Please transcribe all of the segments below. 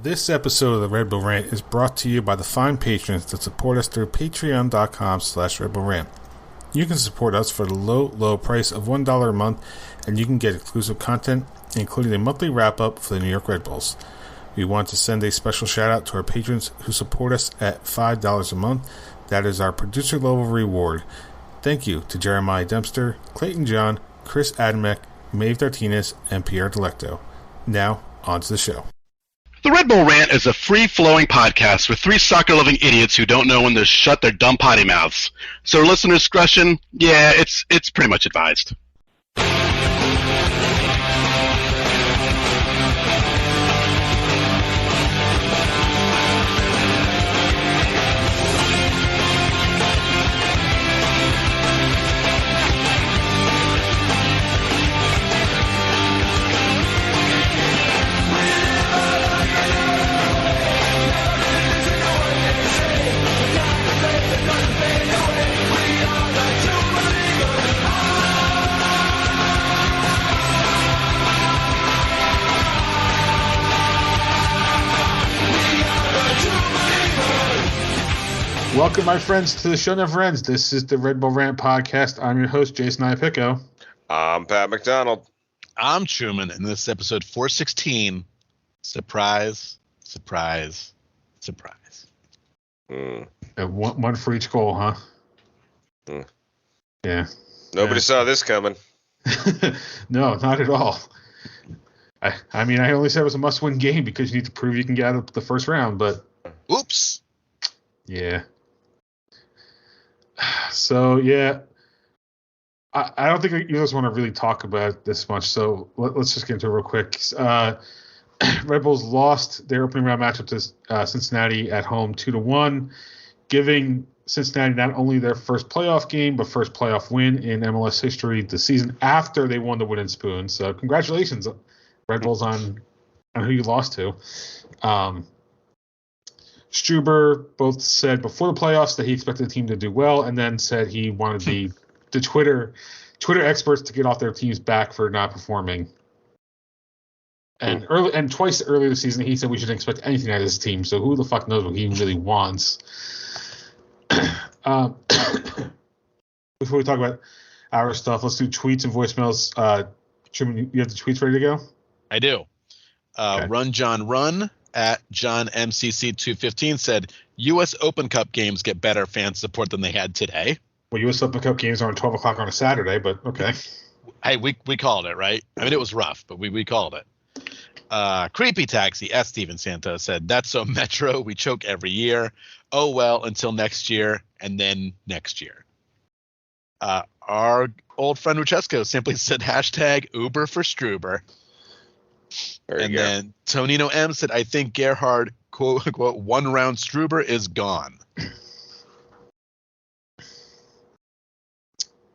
This episode of the Red Bull Rant is brought to you by the fine patrons that support us through patreon.com/Red Bull Rant. You can support us for the low price of $1 a month, and you can get exclusive content, including a monthly wrap-up for the New York Red Bulls. We want to send a special shout-out to our patrons who support us at $5 a month. That is our producer-level reward. Thank you to Jeremiah Dempster, Clayton John, Chris Adamek, Maeve Martinez, and Pierre Delecto. Now, on to the show. The Red Bull Rant is a free-flowing podcast with three soccer-loving idiots who don't know when to shut their dumb potty mouths. So listener discretion, yeah, it's pretty much advised. Welcome, my friends, to the show never ends. This is the Red Bull Rant podcast. I'm your host, Jason Iapicco. I'm Pat McDonald. I'm Truman, and this is episode 416. Surprise, surprise, surprise. One for each goal, huh? Yeah. Nobody saw this coming. No, not at all. I mean, I only said it was a must-win game because you need to prove you can get out of the first round, but... Oops. Yeah. So, yeah, I don't think you guys want to really talk about this much, so let's just get into it real quick. Red Bulls lost their opening round matchup to Cincinnati at home 2-1, giving Cincinnati not only their first playoff game, but first playoff win in MLS history the season after they won the Wooden Spoon. So congratulations, Red Bulls, on who you lost to. Struber both said before the playoffs that he expected the team to do well, and then said he wanted the Twitter experts to get off their teams back for not performing. And twice earlier this season, he said we shouldn't expect anything out of this team. So who the fuck knows what he really wants? Before we talk about our stuff, let's do tweets and voicemails. Truman, you have the tweets ready to go? I do. Okay. Run John Run at John MCC215 said, U.S. Open Cup games get better fan support than they had today. Well, U.S. Open Cup games are on 12 o'clock on a Saturday, but okay. Hey, we called it, right? I mean, it was rough, but we called it. Creepy Taxi at Steven Santos said, that's so Metro, we choke every year. Oh, well, until next year, and then next year. Our old friend Ruchesco simply said, hashtag Uber for Struber. And then Tonino M said, I think Gerhard, quote unquote, one round Struber is gone.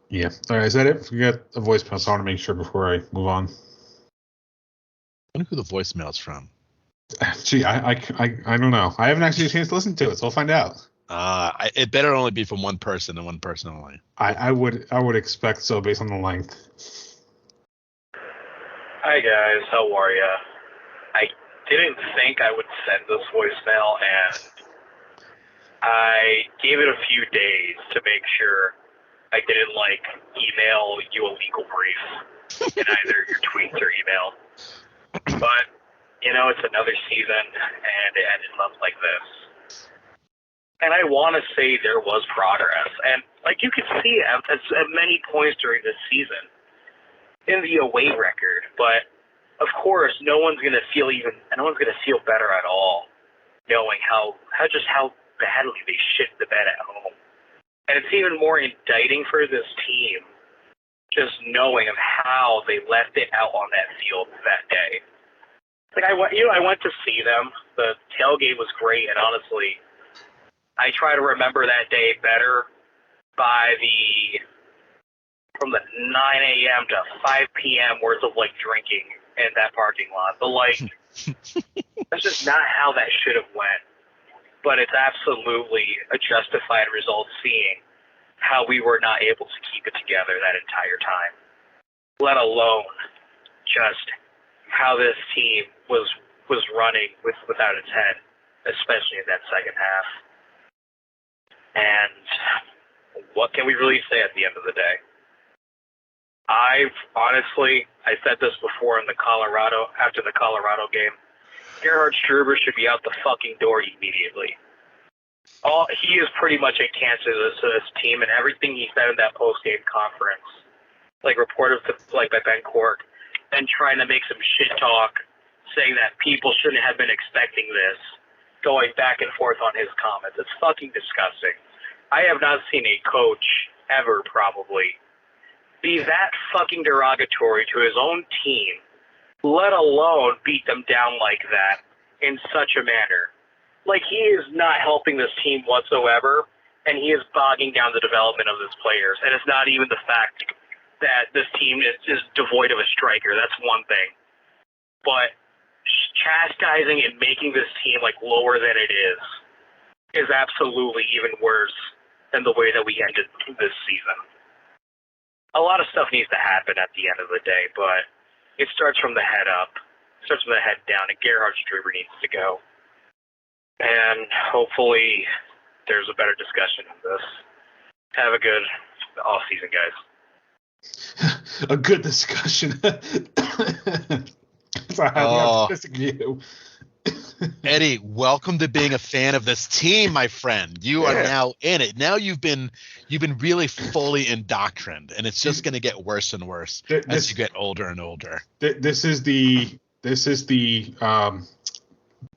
Yeah. All right. Is that it? We got a voicemail, so I want to make sure before I move on. I wonder who the voicemail's from. Gee, I don't know. I haven't actually had a chance to listen to it, so we'll find out. It better only be from one person and one person only. I would expect so based on the length. Hi guys, how are ya? I didn't think I would send this voicemail, and I gave it a few days to make sure I didn't email you a legal brief in either your tweets or email. But it's another season, and it ended up like this. And I want to say there was progress, and you could see at many points during this season in the away record, but of course no one's gonna feel better at all knowing how badly they shit the bed at home. And it's even more indicting for this team just knowing of how they left it out on that field that day. I went to see them. The tailgate was great, and honestly, I try to remember that day better from the 9 a.m. to 5 p.m. worth of drinking in that parking lot. But that's just not how that should have went. But it's absolutely a justified result seeing how we were not able to keep it together that entire time. Let alone just how this team was was running without its head, especially in that second half. And what can we really say at the end of the day? I said this before after the Colorado game, Gerhard Struber should be out the fucking door immediately. He is pretty much a cancer to this team, and everything he said in that post-game conference, like reported by Ben Cork, and trying to make some shit talk, saying that people shouldn't have been expecting this, going back and forth on his comments. It's fucking disgusting. I have not seen a coach ever probably be that fucking derogatory to his own team, let alone beat them down like that in such a manner. Like, he is not helping this team whatsoever, and he is bogging down the development of his players. And it's not even the fact that this team is devoid of a striker. That's one thing. But chastising and making this team, like, lower than it is absolutely even worse than the way that we ended this season. A lot of stuff needs to happen at the end of the day, but it starts from the head up. It starts from the head down, and Gerhard Struber needs to go. And hopefully there's a better discussion of this. Have a good off-season, guys. A good discussion. That's a highly optimistic view. Eddie, welcome to being a fan of this team, my friend. You are now in it. Now you've been really fully indoctrined, and it's just going to get worse and worse as you get older and older. This is the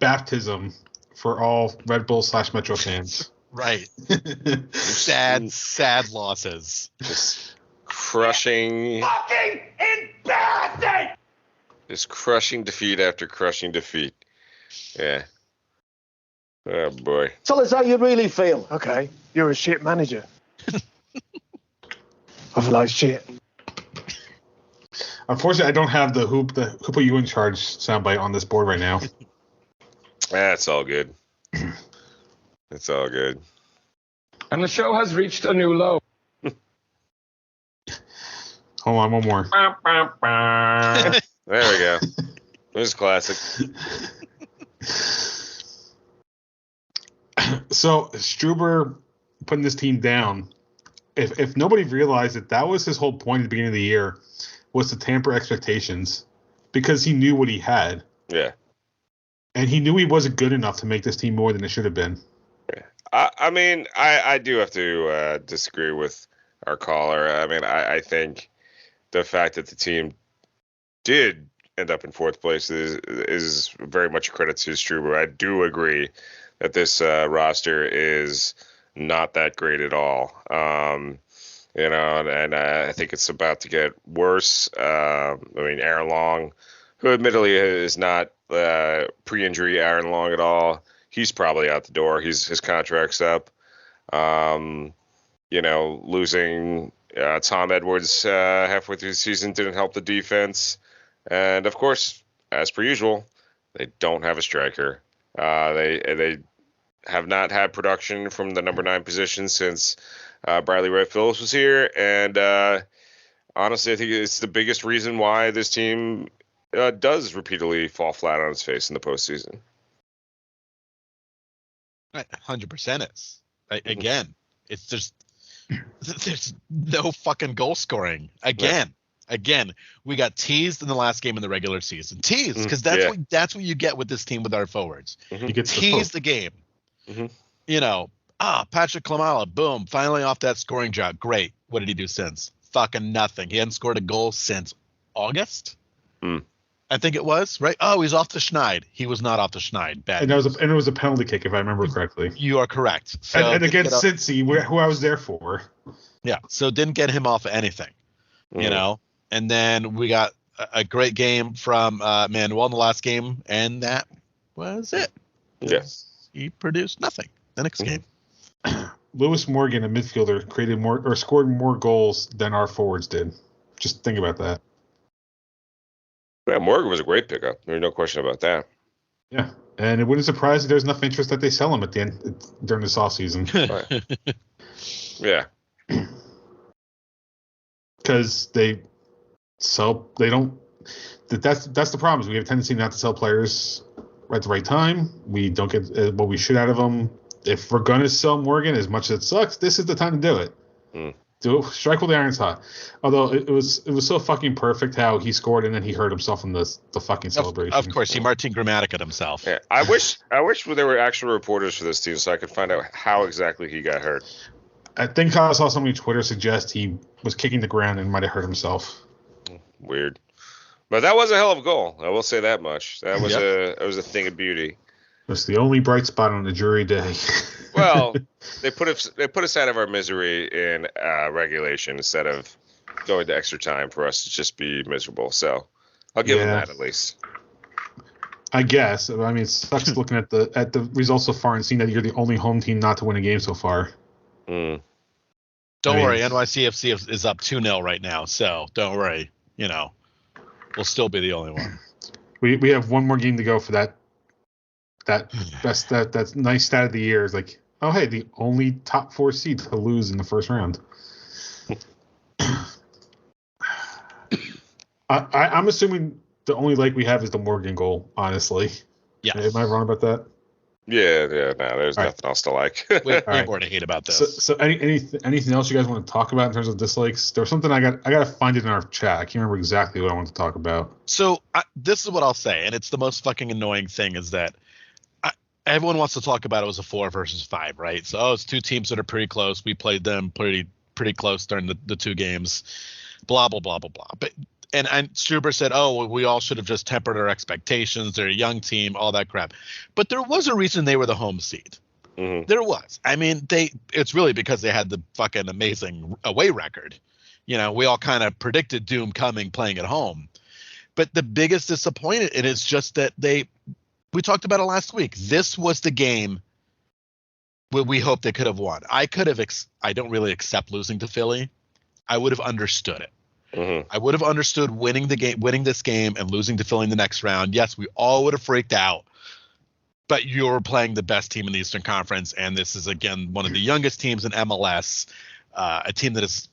baptism for all Red Bull / Metro fans. Right. sad losses. Just crushing. Fucking embarrassing! Just crushing defeat after crushing defeat. Yeah. Oh, boy. Tell us how you really feel. Okay, you're a shit manager. I feel like shit. Unfortunately, I don't have the who put you in charge soundbite on this board right now. That's all good. It's all good. And the show has reached a new low. Hold on, one more. There we go. This is classic. So Struber putting this team down, if nobody realized that was his whole point at the beginning of the year, was to tamper expectations, because he knew what he had. Yeah. And he knew he wasn't good enough to make this team more than it should have been. Yeah. I mean, I do have to disagree with our caller. I mean, I think the fact that the team did end up in fourth place is very much a credit to Struber. I do agree that this roster is not that great at all. And I think it's about to get worse. I mean, Aaron Long, who admittedly is not pre-injury Aaron Long at all, he's probably out the door. His contract's up. Losing Tom Edwards halfway through the season didn't help the defense. And, of course, as per usual, they don't have a striker. They have not had production from the number 9 position since Bradley Wright Phillips was here. And honestly, I think it's the biggest reason why this team does repeatedly fall flat on its face in the postseason. 100% is. Again, it's just there's no fucking goal scoring. Again, we got teased in the last game in the regular season. Teased, because that's what you get with this team with our forwards. You get teased the game. Patrick Klimala, boom, finally off that scoring job. Great. What did he do since? Fucking nothing. He hadn't scored a goal since August. I think it was, right? Oh, he's off the Schneid. He was not off the Schneid. Bad. And it was a penalty kick, if I remember correctly. You are correct. So and against Cincy, who I was there for. Yeah, so didn't get him off of anything, And then we got a great game from Manuel in the last game, and that was it. Yes. He produced nothing the next game. Lewis Morgan, a midfielder, created more or scored more goals than our forwards did. Just think about that. Yeah, Morgan was a great pickup. There's no question about that. Yeah, and it wouldn't surprise if there's enough interest that they sell him at the end during this off season. Yeah, because that's the problem. Is we have a tendency not to sell players at the right time. We don't get what we should out of him. If we're going to sell Morgan, as much as it sucks, this is the time to do it. Do it, strike while the iron's hot. Although it was so fucking perfect how he scored and then he hurt himself in the fucking celebration. Of course, he Martin Grammatica'd himself. Yeah, I wish there were actual reporters for this team so I could find out how exactly he got hurt. I think I saw somebody on Twitter suggest he was kicking the ground and might have hurt himself. Weird. But that was a hell of a goal. I will say that much. That was a thing of beauty. It's the only bright spot on the jury day. Well, they put us out of our misery in regulation instead of going to extra time for us to just be miserable. So I'll give them that at least. I guess. I mean, it sucks looking at the results so far and seeing that you're the only home team not to win a game so far. Don't worry, NYCFC is up 2-0 right now, so don't worry. We'll still be the only one. We have one more game to go for that nice stat of the year is like, oh hey, the only top 4 seed to lose in the first round. I'm assuming the only like we have is the Morgan goal, honestly. Yeah. Am I wrong about that? Yeah, no, there's nothing else to like. We have more to hate about this. So anything else you guys want to talk about in terms of dislikes? There was something I got to find it in our chat. I can't remember exactly what I want to talk about. So this is what I'll say, and it's the most fucking annoying thing is that everyone wants to talk about it was a 4 versus 5, right? So it's 2 teams that are pretty close. We played them pretty close during the 2 games. Blah blah blah blah blah. But and Struber said, "Oh, we all should have just tempered our expectations. They're a young team, all that crap." But there was a reason they were the home seed. Mm-hmm. There was. I mean, it's really because they had the fucking amazing away record. We all kind of predicted doom coming playing at home. But the biggest disappointment is just that we talked about it last week. This was the game where we hoped they could have won. I don't really accept losing to Philly. I would have understood it. Mm-hmm. I would have understood winning this game and losing to Philly in the next round. Yes, we all would have freaked out. But you're playing the best team in the Eastern Conference, and this is, again, one of the youngest teams in MLS, a team that is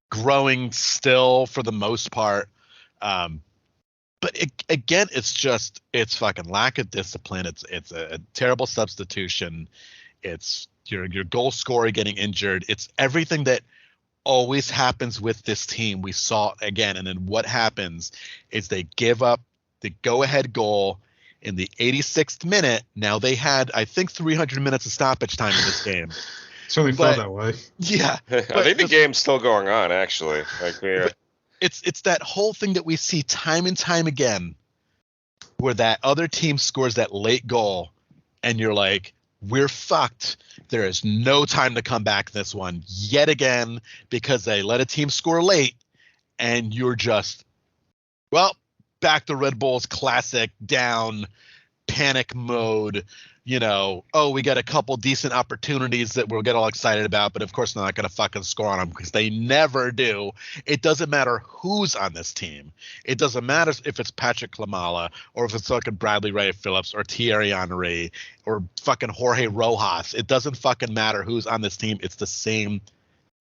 growing still for the most part. But it's fucking lack of discipline. It's a terrible substitution. It's your goal scorer getting injured. It's everything that always happens with this team. We saw it again. And then what happens is they give up the go-ahead goal in the 86th minute. Now they had, I think, 300 minutes of stoppage time in this game. Certainly felt that way. Yeah. I think the game's still going on, actually. It's that whole thing that we see time and time again where that other team scores that late goal and you're like, we're fucked. There is no time to come back this one yet again because they let a team score late and you're just, back to Red Bull's classic down panic mode. We got a couple decent opportunities that we'll get all excited about, but of course they're not going to fucking score on them because they never do. It doesn't matter who's on this team. It doesn't matter if it's Patrick Klimala or if it's fucking Bradley Ray Phillips or Thierry Henry or fucking Jorge Rojas. It doesn't fucking matter who's on this team. It's the same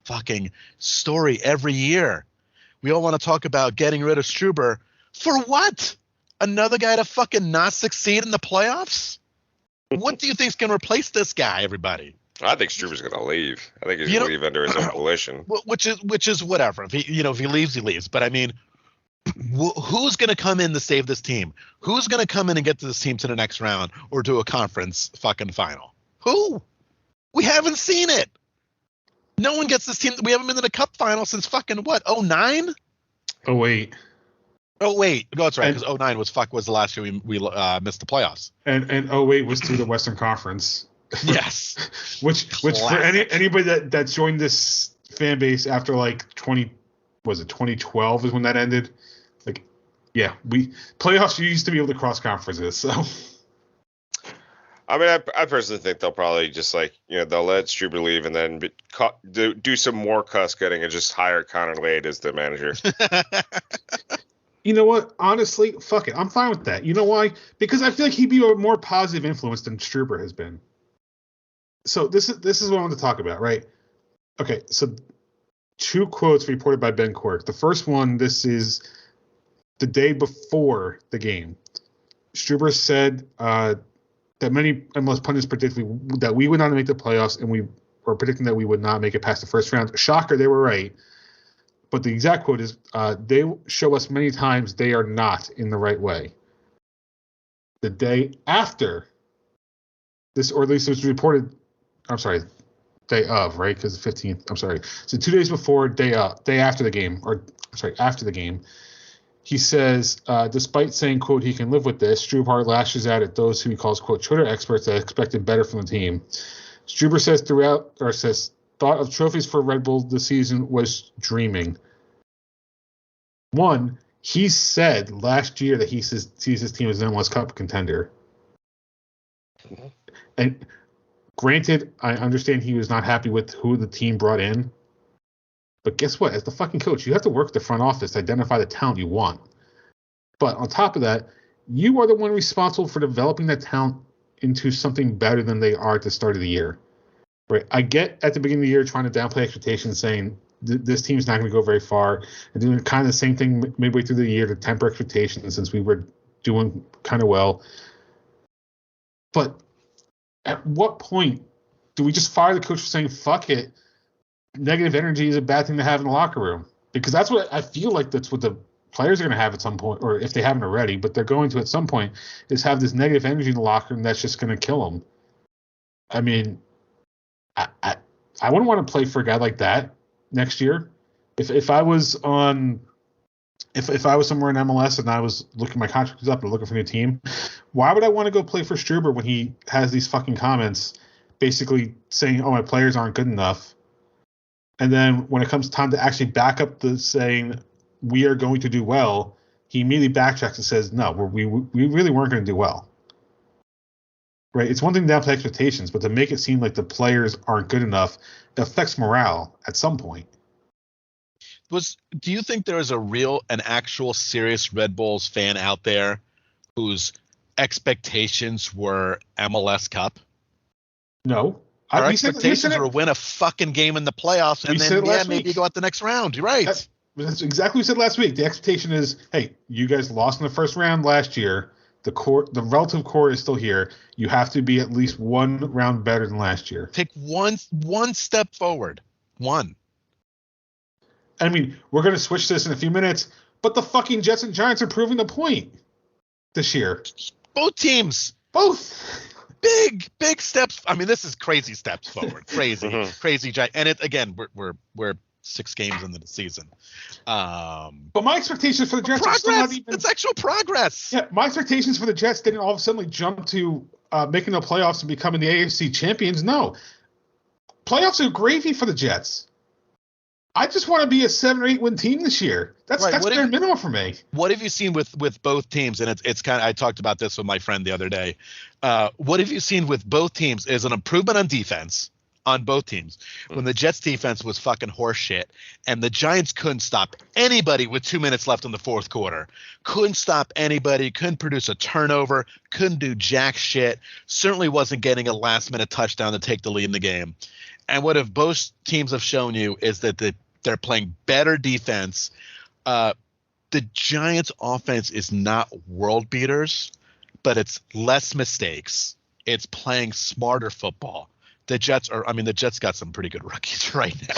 fucking story every year. We all want to talk about getting rid of Struber. For what? Another guy to fucking not succeed in the playoffs? What do you think's going to replace this guy, everybody? I think Struber's going to leave. I think he's going to leave under his own volition. Which is whatever. If he leaves, he leaves. But I mean, who's going to come in to save this team? Who's going to come in and get this team to the next round or to a conference fucking final? Who? We haven't seen it. No one gets this team. We haven't been to the cup final since fucking what? 2009? Oh wait. Oh wait, no, that's right. Because 2009 was the last year we missed the playoffs. And 2008 was through the Western Conference. Yes. which for anybody that joined this fan base after like 2012 is when that ended. Like, yeah, playoffs used to be able to cross conferences. So, I mean, I personally think they'll probably just they'll let Struber leave and then do some more cuss getting and just hire Connor Lade as the manager. You know what? Honestly, fuck it. I'm fine with that. You know why? Because I feel like he'd be a more positive influence than Struber has been. So this is what I want to talk about, right? Okay, so 2 quotes reported by Ben Quirk. The first one, this is the day before the game. Struber said that many MLS pundits predicted that we would not make the playoffs, and we were predicting that we would not make it past the first round. Shocker, they were right. But the exact quote is, they show us many times they are not in the right way. The day after this, or at least it was reported, day of, right? Because the 15th, So 2 days before, day after the game, after the game, he says, despite saying, quote, he can live with this, Struber lashes out at those who he calls, quote, Twitter experts that expected better from the team. Struber says thought of trophies for Red Bull this season was dreaming. One, he said last year that he sees his team as an MLS Cup contender. And granted, I understand he was not happy with who the team brought in. But guess what? As the fucking coach, you have to work the front office to identify the talent you want. But on top of that, you are the one responsible for developing that talent into something better than they are at the start of the year. Right? I get at the beginning of the year trying to downplay expectations, saying this team's not going to go very far, and doing kind of the same thing midway through the year to temper expectations since we were doing kind of well. But at what point do we just fire the coach for saying, fuck it, negative energy is a bad thing to have in the locker room? Because that's what I feel like that's what the players are going to have at some point, or if they haven't already, but they're going to at some point, is have this negative energy in the locker room that's just going to kill them. I mean, I wouldn't want to play for a guy like that next year. If I was on, if I was somewhere in MLS and I was looking, my contract was up and looking for a new team, why would I want to go play for Struber when he has these fucking comments basically saying, oh, my players aren't good enough? And then when it comes time to actually back up the saying we are going to do well, he immediately backtracks and says, no, we really weren't going to do well. Right? It's one thing to downplay expectations, but to make it seem like the players aren't good enough, it affects morale at some point. Do you think there is an actual serious Red Bulls fan out there whose expectations were MLS Cup? No. Our expectations were to win a fucking game in the playoffs, and then maybe you go out the next round. You're right. That's exactly what we said last week. The expectation is, hey, you guys lost in the first round last year. The relative core is still here. You have to be at least one round better than last year. Take one step forward. One. I mean, we're going to switch this in a few minutes, but the fucking Jets and Giants are proving the point this year. Both teams. Both. Big steps. I mean, this is crazy steps forward. Crazy giant. And it again, we're 6 games into the season. But my expectations for the Jets are still not even. It's actual progress. Yeah, my expectations for the Jets didn't all of a sudden jump to making the playoffs and becoming the AFC champions. No, playoffs are gravy for the Jets. I just want to be a 7 or 8 win team this year. That's bare minimum for me. What have you seen with both teams? And it's kind of, I talked about this with my friend the other day. What have you seen with both teams is an improvement on defense on both teams. When the Jets defense was fucking horseshit and the Giants couldn't stop anybody with 2 minutes left in the fourth quarter. Couldn't stop anybody, couldn't produce a turnover, couldn't do jack shit. Certainly wasn't getting a last minute touchdown to take the lead in the game. And what if both teams have shown you is that they're playing better defense. The Giants offense is not world beaters, but it's less mistakes. It's playing smarter football. The Jets got some pretty good rookies right now.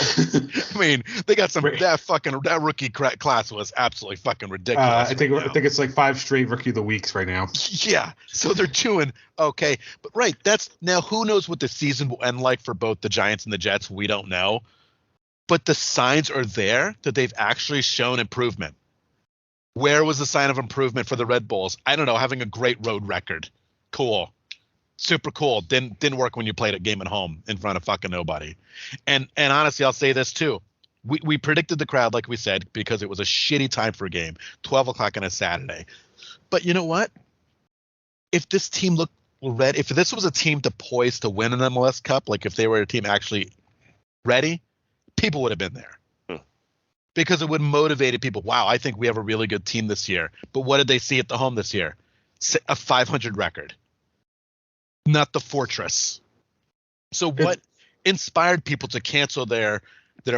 I mean, they got some that rookie class was absolutely fucking ridiculous. I think it's like 5 straight rookie of the weeks right now. Yeah, so they're doing okay, but that's now who knows what the season will end like for both the Giants and the Jets? We don't know, but the signs are there that they've actually shown improvement. Where was the sign of improvement for the Red Bulls? I don't know. Having a great road record, cool. Super cool. Didn't work when you played a game at home in front of fucking nobody. And honestly, I'll say this too. We predicted the crowd, like we said, because it was a shitty time for a game, 12 o'clock on a Saturday. But you know what? If this team looked ready, if this was a team poised to win an MLS Cup, like if they were a team actually ready, people would have been there. Because it would have motivated people. Wow, I think we have a really good team this year. But what did they see at the home this year? A 500 record. Not the Fortress. So what inspired people to cancel their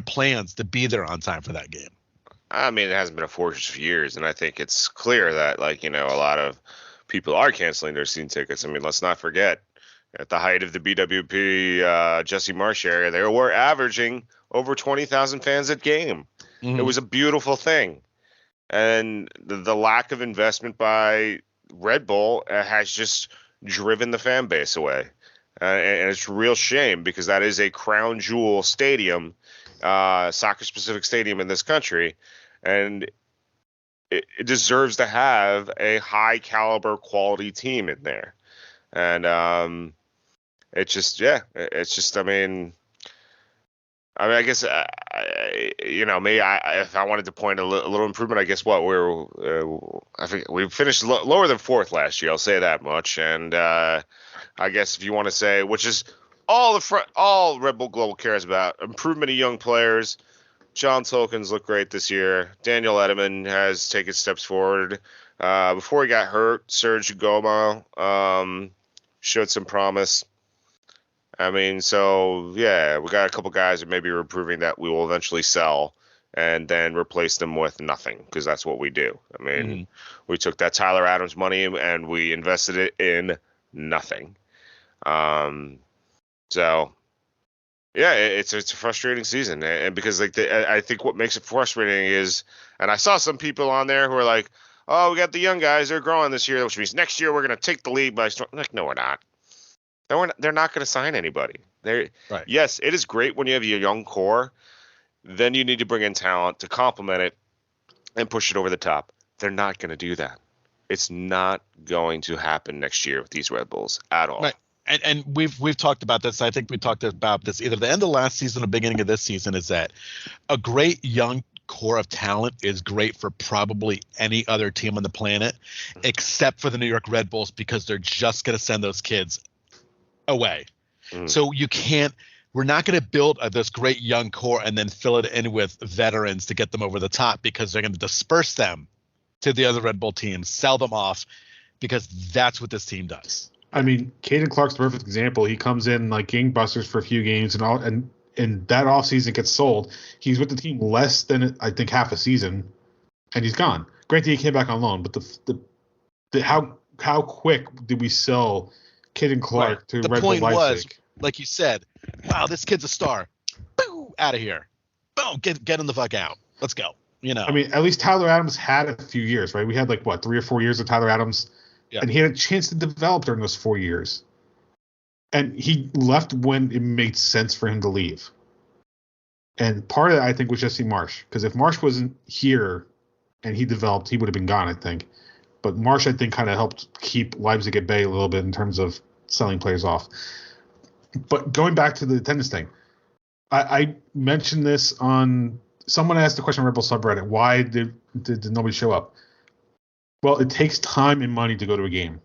plans to be there on time for that game? I mean, it hasn't been a Fortress for years, and I think it's clear that, a lot of people are canceling their season tickets. I mean, let's not forget, at the height of the BWP Jesse Marsh area, they were averaging over 20,000 fans at game. Mhm. It was a beautiful thing. And the lack of investment by Red Bull has just driven the fan base away. And it's a real shame because that is a crown jewel stadium, soccer-specific stadium in this country. And it deserves to have a high-caliber quality team in there. And it's just, I guess, if I wanted to point a little improvement, I guess I think we finished lower than fourth last year. I'll say that much. And I guess if you want to say, which is all Red Bull Global cares about, improvement of young players. John Tolkien's looked great this year. Daniel Edelman has taken steps forward. Before he got hurt, Serge Goma showed some promise. I mean, so, yeah, we got a couple guys that maybe we're proving that we will eventually sell and then replace them with nothing, because that's what we do. I mean, we took that Tyler Adams money and we invested it in nothing. So, yeah, it's a frustrating season. And because I think what makes it frustrating is, and I saw some people on there who are like, oh, we got the young guys, they're growing this year, which means next year we're going to take the league by storm. Like, no, we're not. They're not going to sign anybody. Right. Yes, it is great when you have a young core. Then you need to bring in talent to complement it and push it over the top. They're not going to do that. It's not going to happen next year with these Red Bulls at all. Right. And we've talked about this. I think we talked about this either the end of last season or beginning of this season, is that a great young core of talent is great for probably any other team on the planet, except for the New York Red Bulls, because they're just going to send those kids away. So we're not going to build this great young core and then fill it in with veterans to get them over the top, because they're going to disperse them to the other Red Bull teams, sell them off, because that's what this team does. I mean, Caden Clark's the perfect example. He comes in like gangbusters for a few games and that offseason gets sold. He's with the team less than, I think, half a season, and he's gone. Granted, he came back on loan, but how quick did we sell Caden Clark to Red Bull Leipzig? The point was, like you said, wow, this kid's a star. Boo, out of here. Boom, get him the fuck out. Let's go. I mean, at least Tyler Adams had a few years, right? We had 3 or 4 years of Tyler Adams, and he had a chance to develop during those 4 years. And he left when it made sense for him to leave. And part of that, I think, was Jesse Marsh, because if Marsh wasn't here and he developed, he would have been gone, I think. But Marsh, I think, kind of helped keep Leipzig at bay a little bit in terms of selling players off. But going back to the attendance thing, I mentioned this on – someone asked the question on Red Bull subreddit, why did nobody show up? Well, it takes time and money to go to a game.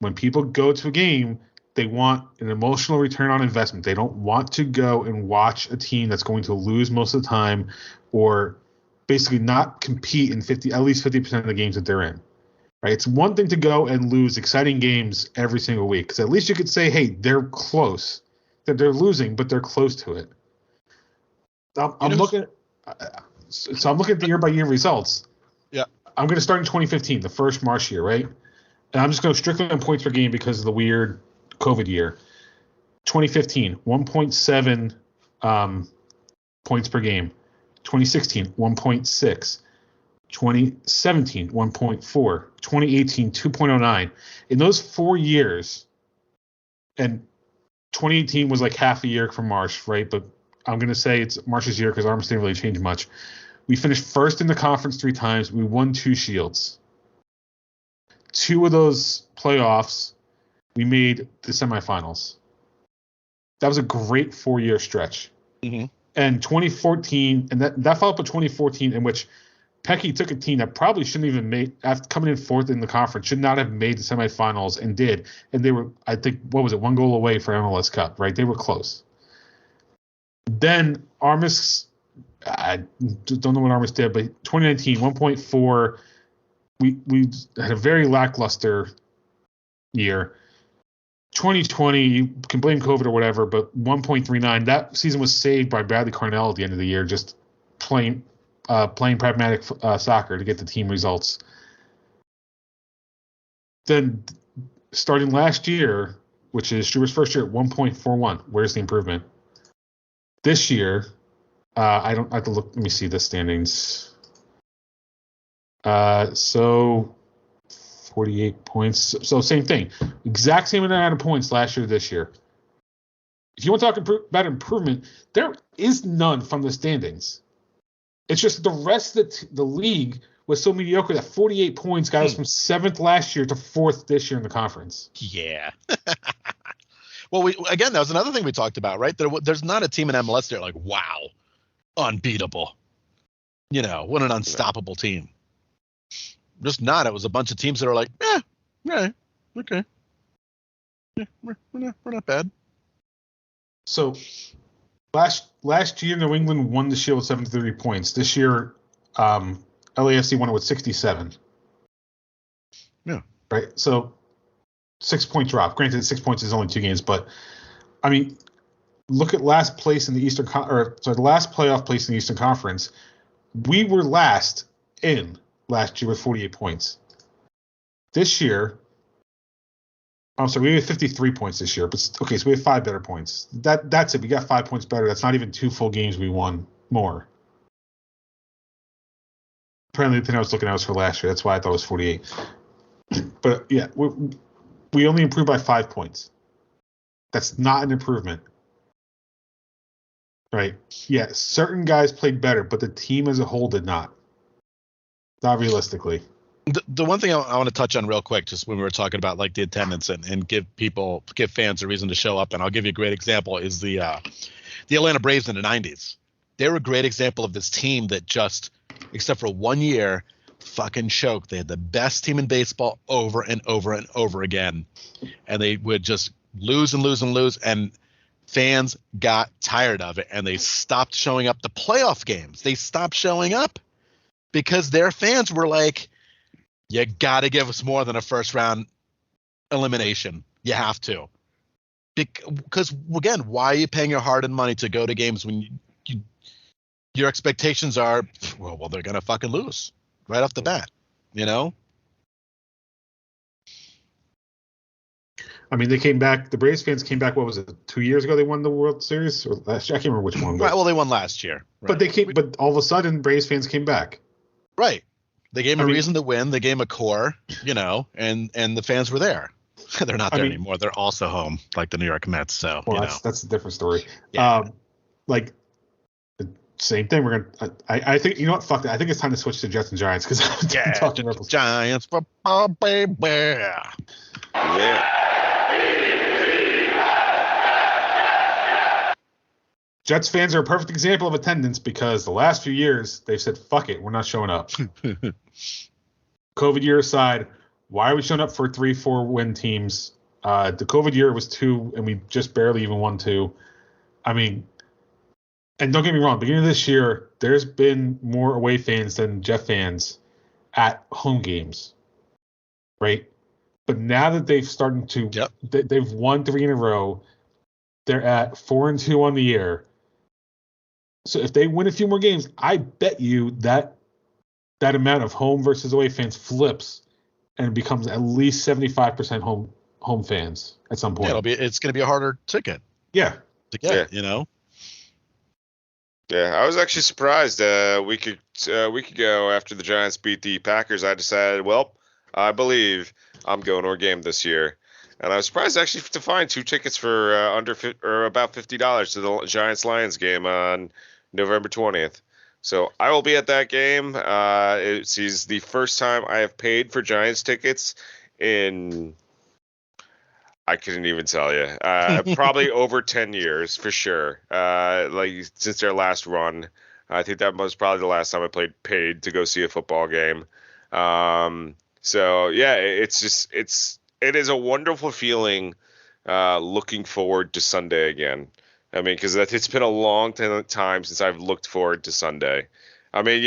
When people go to a game, they want an emotional return on investment. They don't want to go and watch a team that's going to lose most of the time or basically not compete in at least 50% of the games that they're in. Right? It's one thing to go and lose exciting games every single week, because at least you could say, hey, they're close. That they're losing, but they're close to it. I'm looking at the year-by-year results. Yeah. I'm going to start in 2015, the first March year, right? And I'm just going strictly on points per game because of the weird COVID year. 2015, 1.7 points per game. 2016, 1.6. 2017, 1.4. 2018, 2.09. In those 4 years, and 2018 was like half a year from Marsh, right? But I'm going to say it's Marsh's year because Arms didn't really change much. We finished first in the conference 3 times. We won 2 shields. 2 of those playoffs, we made the semifinals. That was a great 4-year stretch. Mm-hmm. And 2014, and that followed up with 2014, in which Pecky took a team that probably shouldn't even made, after coming in 4th in the conference, should not have made the semifinals and did. And they were, I think, 1 goal away for MLS Cup, right? They were close. Then Armis, I don't know what Armis did, but 2019, 1.4. We had a very lackluster year. 2020, you can blame COVID or whatever, but 1.39. That season was saved by Bradley Carnell at the end of the year, just playing pragmatic soccer to get the team results. then starting last year, which is Struber's first year at 1.41, where's the improvement? This year, I don't have to look. Let me see the standings. So 48 points. So same thing. Exact same amount of points last year to this year. If you want to talk about improvement, there is none from the standings. It's just the rest of the league was so mediocre that 48 points got us from 7th last year to 4th this year in the conference. Yeah. Well, that was another thing we talked about, right? There's not a team in MLS that are like, wow, unbeatable. What an unstoppable team. Just not. It was a bunch of teams that are like, right, okay. Yeah, we're not bad. So last year, New England won the Shield with 73 points. This year, LAFC won it with 67. Yeah. Right. So 6-point drop. Granted, 6 points is only 2 games, but I mean, look at last place in the the last playoff place in the Eastern Conference. We were last last year with 48 points. This year, I'm sorry, we have 53 points this year, but okay, so we have 5 better points. That's it. We got 5 points better. That's not even 2 full games we won more. Apparently, the thing I was looking at was for last year. That's why I thought it was 48. But yeah, we only improved by 5 points. That's not an improvement. Right? Yeah, certain guys played better, but the team as a whole did not. Not realistically. The one thing I want to touch on real quick, just when we were talking about like the attendance and give fans a reason to show up, and I'll give you a great example, is the Atlanta Braves in the 90s. They were a great example of this team that just, except for 1 year, fucking choked. They had the best team in baseball over and over and over again, and they would just lose and lose and lose, and fans got tired of it, and they stopped showing up to playoff games. They stopped showing up because their fans were like, you got to give us more than a first round elimination. You have to. Because, again, why are you paying your hard-earned money to go to games when your expectations are, well, they're going to fucking lose right off the bat, I mean, they came back. The Braves fans came back. What was it? 2 years ago they won the World Series, or last year? I can't remember which one. Right. Well, they won last year. Right. But they came. But all of a sudden, Braves fans came back. Right. They gave them a reason to win. They gave them a core, and the fans were there. They're not there anymore. They're also home, like the New York Mets. So, that's a different story. Yeah. Like the same thing. We're gonna. I think what? Fuck that. I think it's time to switch to Jets and Giants because I'm talking about Giants football, baby. Yeah. Jets fans are a perfect example of attendance because the last few years they've said, fuck it, we're not showing up. COVID year aside, why are we showing up for 3-4 win teams? The COVID year was 2, and we just barely even won 2. I mean, and don't get me wrong, beginning of this year, there's been more away fans than Jet fans at home games, right? But now that they've started to, they've won 3 in a row, they're at 4-2 on the year. So if they win a few more games, I bet you that amount of home versus away fans flips and becomes at least 75% home fans at some point. Yeah, it's going to be a harder ticket. Yeah. To get, Yeah, I was actually surprised. A week ago after the Giants beat the Packers, I decided, well, I believe I'm going to a game this year. And I was surprised actually to find 2 tickets for about $50 to the Giants-Lions game on November 20th. So I will be at that game. It's the first time I have paid for Giants tickets in, I couldn't even tell you, probably over 10 years for sure. Since their last run, I think that was probably the last time I paid to go see a football game. So yeah, it is a wonderful feeling looking forward to Sunday again. I mean, because it's been a long time since I've looked forward to Sunday. I mean,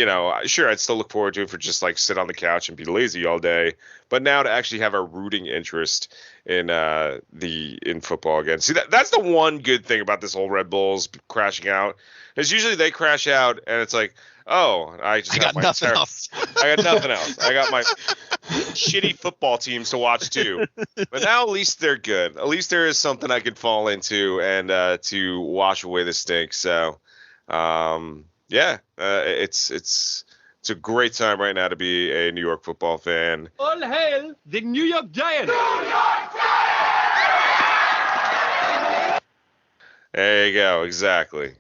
sure, I'd still look forward to it for just like sit on the couch and be lazy all day. But now to actually have a rooting interest in in football again. See, that's the one good thing about this whole Red Bulls crashing out. Is usually they crash out and it's like, oh, I got nothing else. I got nothing else. I got my shitty football teams to watch too. But now at least they're good. At least there is something I could fall into and to wash away the stink. So. It's a great time right now to be a New York football fan. All hail the New York Giants! There you go, exactly.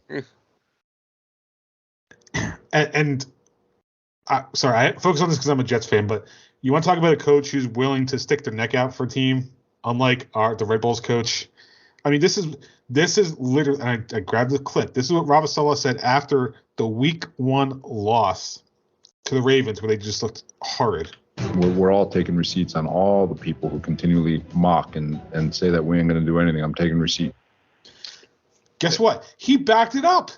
Sorry, I focus on this because I'm a Jets fan, but you want to talk about a coach who's willing to stick their neck out for a team, unlike the Red Bulls coach. I mean, this is literally, and I grabbed the clip. This is what Ravasala said after the Week 1 loss to the Ravens, where they just looked horrid. We're all taking receipts on all the people who continually mock and say that we ain't going to do anything. I'm taking receipt. Guess what? He backed it up.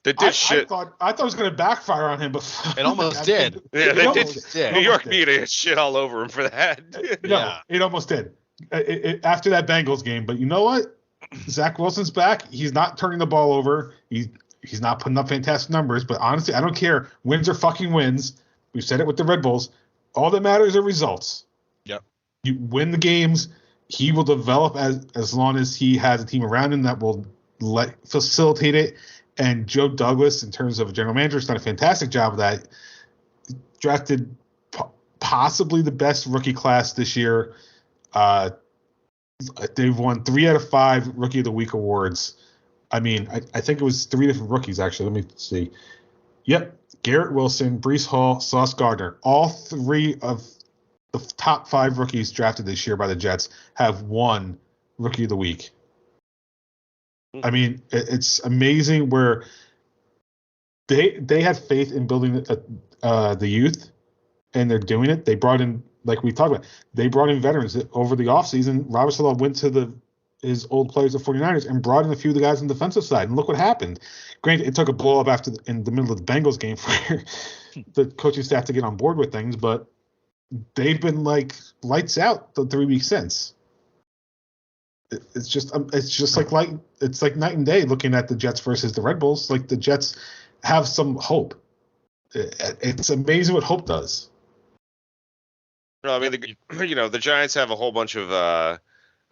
They did shit. I thought it was going to backfire on him, but it almost did. Yeah, they did. Did. New York media had shit all over him for that. No, it almost did. After that Bengals game, but you know what? Zach Wilson's back. He's not turning the ball over. He's not putting up fantastic numbers, but honestly, I don't care. Wins are fucking wins. We've said it with the Red Bulls. All that matters are results. Yep. You win the games. He will develop as long as he has a team around him that will facilitate it. And Joe Douglas, in terms of a general manager, has done a fantastic job of that. Drafted possibly the best rookie class this year. They've won 3 out of 5 Rookie of the Week awards. I mean, I think it was 3 different rookies, actually. Let me see. Yep. Garrett Wilson, Breece Hall, Sauce Gardner. All 3 of the top 5 rookies drafted this year by the Jets have won Rookie of the Week. I mean, it's amazing where they had faith in building the youth, and they're doing it. They brought in, like we talked about, they brought in veterans over the offseason. Robert Saleh went to his old players, the 49ers, and brought in a few of the guys on the defensive side. And look what happened. Granted, it took a blow up in the middle of the Bengals game for the coaching staff to get on board with things, but they've been like lights out the 3 weeks since. It's just like it's like night and day looking at the Jets versus the Red Bulls. Like, the Jets have some hope. It's amazing what hope does. No, I mean, the Giants have a whole bunch of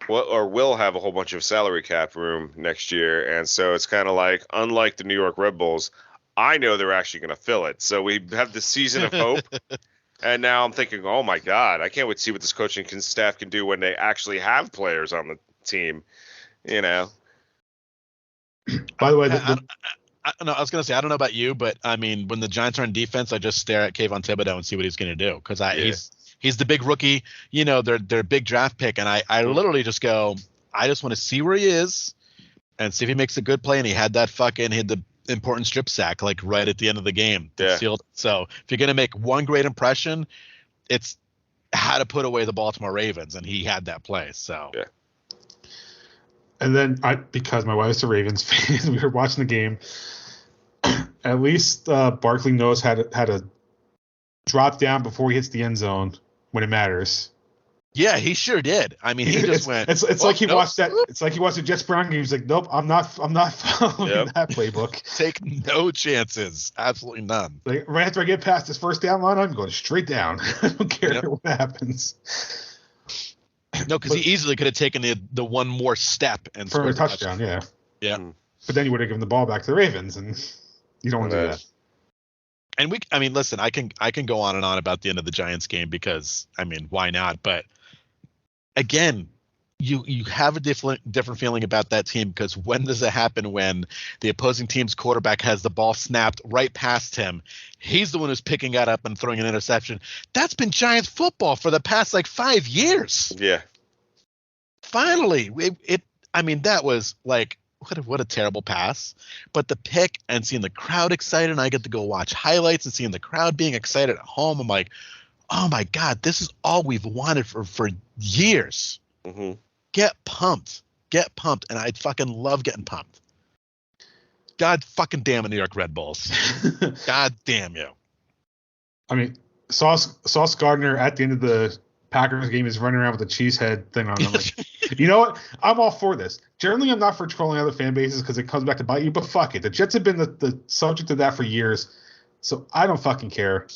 will have a whole bunch of salary cap room next year, and so it's kind of like, unlike the New York Red Bulls, I know they're actually going to fill it. So we have this season of hope, and now I'm thinking, oh my God, I can't wait to see what this coaching staff can do when they actually have players on the team. By the way, I was going to say, I don't know about you, but I mean, when the Giants are on defense, I just stare at Kayvon Thibodeau and see what he's going to do, because he's the big rookie, they're big draft pick, and I literally just go, I just want to see where he is and see if he makes a good play. And he had the important strip sack like right at the end of the game. Yeah. So if you're going to make one great impression, it's how to put away the Baltimore Ravens, and he had that play. So yeah. And then because my wife's a Ravens fan, we were watching the game. At least Barkley knows how to drop down before he hits the end zone when it matters. Yeah, he sure did. I mean, he just went. It's like he watched that. It's like he watched the Jets Brown game. He's like, nope, I'm not following that playbook. Take no chances, absolutely none. Like, right after I get past this first down line, I'm going straight down. I don't care what happens. No, because he easily could have taken the one more step and for a touchdown. Yeah. But then you would have given the ball back to the Ravens, and you don't want to do that. And listen, I can go on and on about the end of the Giants game, because I mean, why not? But again, you have a different feeling about that team, because when does it happen when the opposing team's quarterback has the ball snapped right past him? He's the one who's picking it up and throwing an interception. That's been Giants football for the past 5 years. Yeah. Finally, that was like, what a terrible pass. But the pick and seeing the crowd excited, and I get to go watch highlights and seeing the crowd being excited at home. I'm like, oh my God, this is all we've wanted for years. Mm-hmm. Get pumped. And I fucking love getting pumped. God fucking damn it, New York Red Bulls. God damn you. I mean, Sauce Gardner at the end of the Packers game is running around with a cheese head thing on. I'm like, you know what? I'm all for this. Generally, I'm not for trolling other fan bases because it comes back to bite you, but fuck it. The Jets have been the subject of that for years, so I don't fucking care.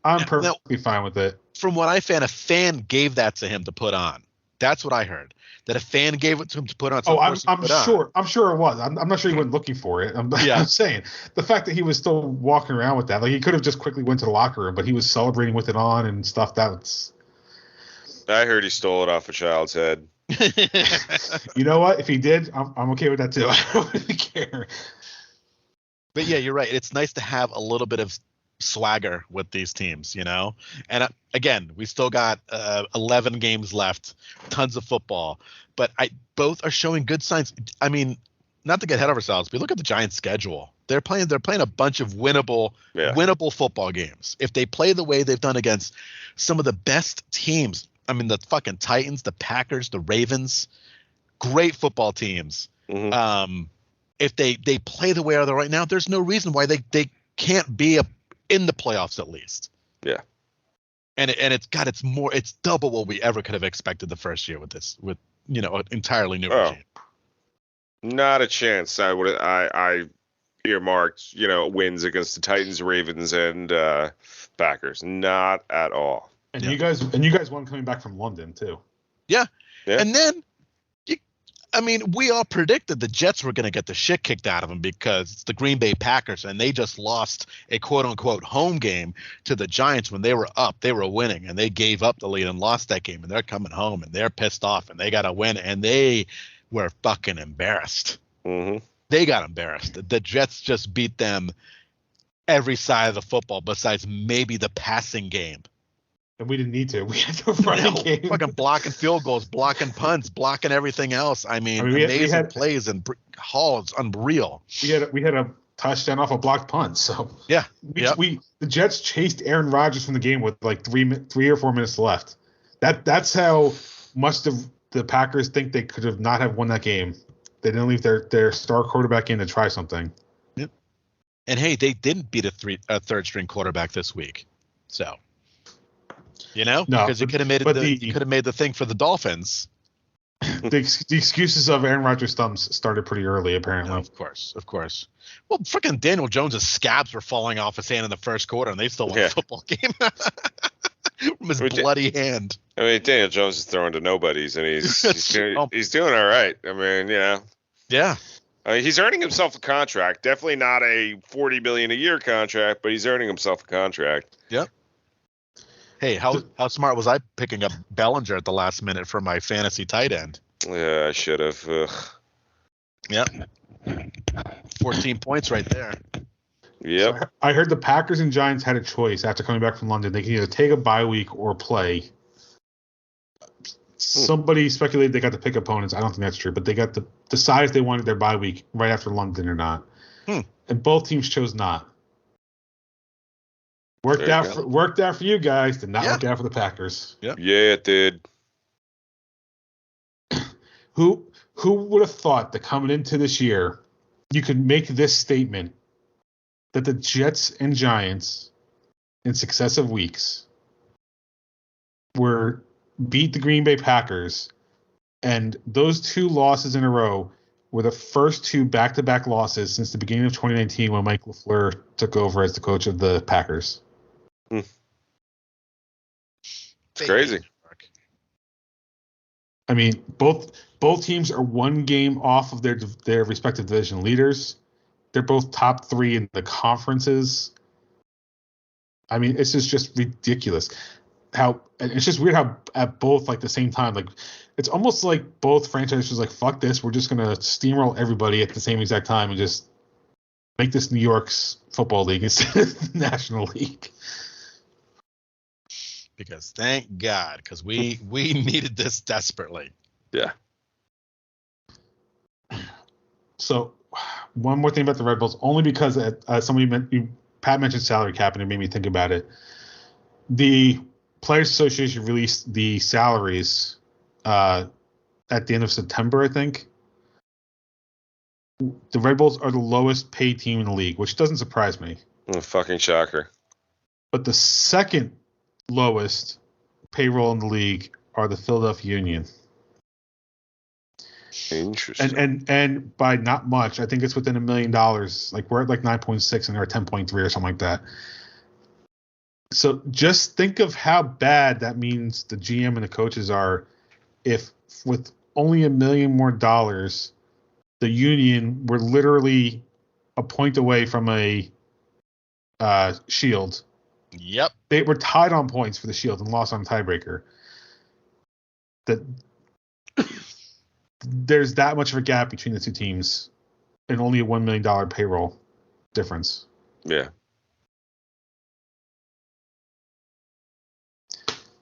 I'm perfectly fine with it. From what I found, a fan gave that to him to put on. That's what I heard. That a fan gave it to him to put on. So I'm sure. I'm sure it was. I'm not sure he went looking for it. I'm saying the fact that he was still walking around with that, like he could have just quickly went to the locker room, but he was celebrating with it on and stuff. That's. I heard he stole it off a child's head. You know what? If he did, I'm okay with that too. I don't really care. But yeah, you're right. It's nice to have a little bit of swagger with these teams, you know. And again, we still got 11 games left, tons of football, but both are showing good signs. I mean, not to get ahead of ourselves, but look at the Giants' schedule. They're playing a bunch of winnable football games. If they play the way they've done against some of the best teams, I mean, the fucking Titans, the Packers, the Ravens, great football teams. Mm-hmm. If they play the way they're right now, there's no reason why they can't be in the playoffs at least. Yeah. And it's double what we ever could have expected the first year with an entirely new regime. Not a chance. I earmarked, wins against the Titans, Ravens, and Packers. Not at all. And you guys won coming back from London too. Yeah. And then we all predicted the Jets were going to get the shit kicked out of them because it's the Green Bay Packers, and they just lost a quote-unquote home game to the Giants when they were up. They were winning, and they gave up the lead and lost that game, and they're coming home, and they're pissed off, and they got to win, and they were fucking embarrassed. Mm-hmm. They got embarrassed. The Jets just beat them every side of the football besides maybe the passing game. And we didn't need to. We had to run the game. Fucking blocking field goals, blocking punts, blocking everything else. I mean amazing plays and Hall is unreal. We had a touchdown off a blocked punt. So yeah, the Jets chased Aaron Rodgers from the game with like 3 or 4 minutes left. That's how much the Packers think they could have not have won that game. They didn't leave their star quarterback in to try something. Yep. And hey, they didn't beat a third string quarterback this week. So. Because you could have made the thing for the Dolphins. The excuses of Aaron Rodgers' thumbs started pretty early, apparently. Of course. Well, freaking Daniel Jones' scabs were falling off his hand in the first quarter, and they still won the football game from his bloody hand. I mean, Daniel Jones is throwing to nobodies, and he's doing all right. I mean, Yeah. I mean, he's earning himself a contract. Definitely not a $40 million a year contract, but he's earning himself a contract. Yep. Hey, how smart was I picking up Bellinger at the last minute for my fantasy tight end? Yeah, I should have. Yep. 14 points right there. Yep. So I heard the Packers and Giants had a choice after coming back from London. They can either take a bye week or play. Somebody speculated they got to pick opponents. I don't think that's true, but they got to decide if they wanted their bye week right after London or not. And both teams chose not. Worked out for you guys. Did not work out for the Packers. Yep. Yeah, it did. Who would have thought that coming into this year, you could make this statement that the Jets and Giants in successive weeks beat the Green Bay Packers, and those 2 losses in a row were the first 2 back-to-back losses since the beginning of 2019 when Mike LaFleur took over as the coach of the Packers. It's crazy. I mean, both teams are 1 game off of their respective division leaders. They're both top 3 in the conferences. I mean, it's just ridiculous. It's just weird how at both like the same time, like it's almost like both franchises like fuck this, we're just gonna steamroll everybody at the same exact time and just make this New York's football league instead of the National League. Because thank God, because we needed this desperately. Yeah. So one more thing about the Red Bulls, only because Pat mentioned salary cap and it made me think about it. The Players Association released the salaries at the end of September, I think. the Red Bulls are the lowest paid team in the league, which doesn't surprise me. Fucking shocker. But the second lowest payroll in the league are the Philadelphia Union. Interesting. And by not much. I think it's within $1 million. Like we're at like 9.6 and they're at 10.3 or something like that. So just think of how bad that means the GM and the coaches are if with only $1 million more dollars, the Union were literally a point away from a Shield. Yep. They were tied on points for the Shield and lost on tiebreaker. That there's that much of a gap between the two teams and only a $1 million payroll difference. Yeah.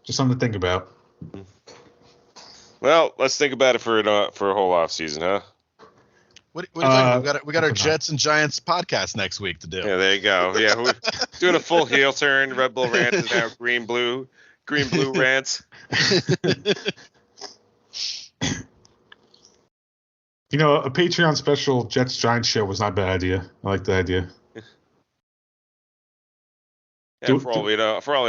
Just something to think about. Well, let's think about it for a whole off season, huh? What do you think? We got our Jets and Giants podcast next week to do. Yeah, there you go. Yeah, we're doing a full heel turn. Red Bull Rant is now green blue rant. You know, a Patreon special Jets Giants show was not a bad idea. I like the idea. Yeah, for all we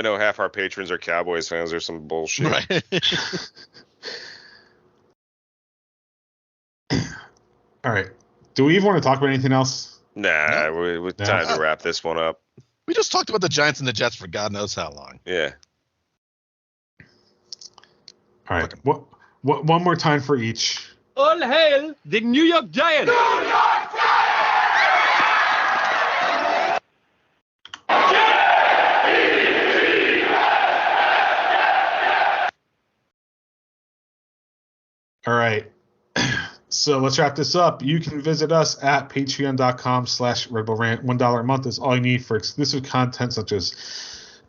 know, half our patrons are Cowboys fans or some bullshit. Right. All right. Do we even want to talk about anything else? Nah, we're time to wrap this one up. We just talked about the Giants and the Jets for God knows how long. Yeah. All right. What? One more time for each. All hail the New York Giants! All right. So let's wrap this up. You can visit us at patreon.com/Red Bull Rant. $1 a month is all you need for exclusive content such as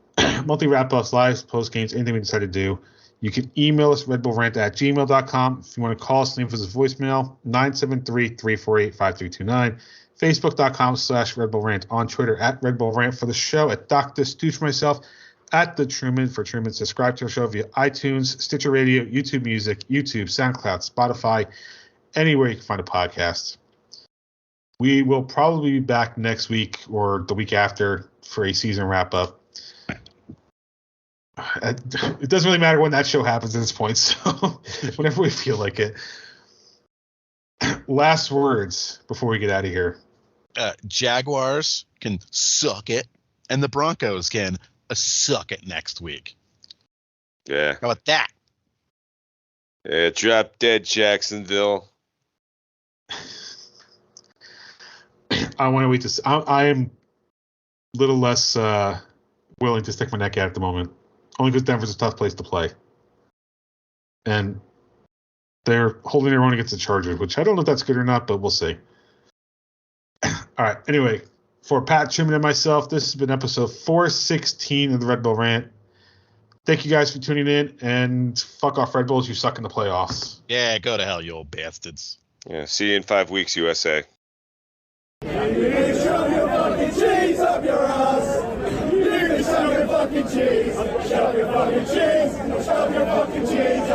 monthly wrap-ups, lives, post-games, anything we decide to do. You can email us redbullrant@gmail.com. If you want to call us, leave us a voicemail, 973-348-5329. Facebook.com/Red Bull Rant. On Twitter at Red Bull Rant for the show. At Dr. Stooge for myself. At The Truman for Truman. Subscribe to our show via iTunes, Stitcher Radio, YouTube Music, YouTube, SoundCloud, Spotify, anywhere you can find a podcast. We will probably be back next week or the week after for a season wrap-up. It doesn't really matter when that show happens at this point, so whenever we feel like it. Last words before we get out of here. Jaguars can suck it, and the Broncos can suck it next week. Yeah. How about that? Yeah, drop dead Jacksonville. I want to wait to see. I am a little less willing to stick my neck out at the moment. Only because Denver's a tough place to play. And they're holding their own against the Chargers, which I don't know if that's good or not, but we'll see. All right. Anyway, for Pat, Truman, and myself, this has been episode 416 of the Red Bull Rant. Thank you guys for tuning in, and fuck off Red Bulls. You suck in the playoffs. Yeah, go to hell, you old bastards. Yeah, see you in 5 weeks, USA. Shove your fucking cheese up your ass. You shove your fucking cheese. Shove your fucking cheese. Shove your fucking cheese.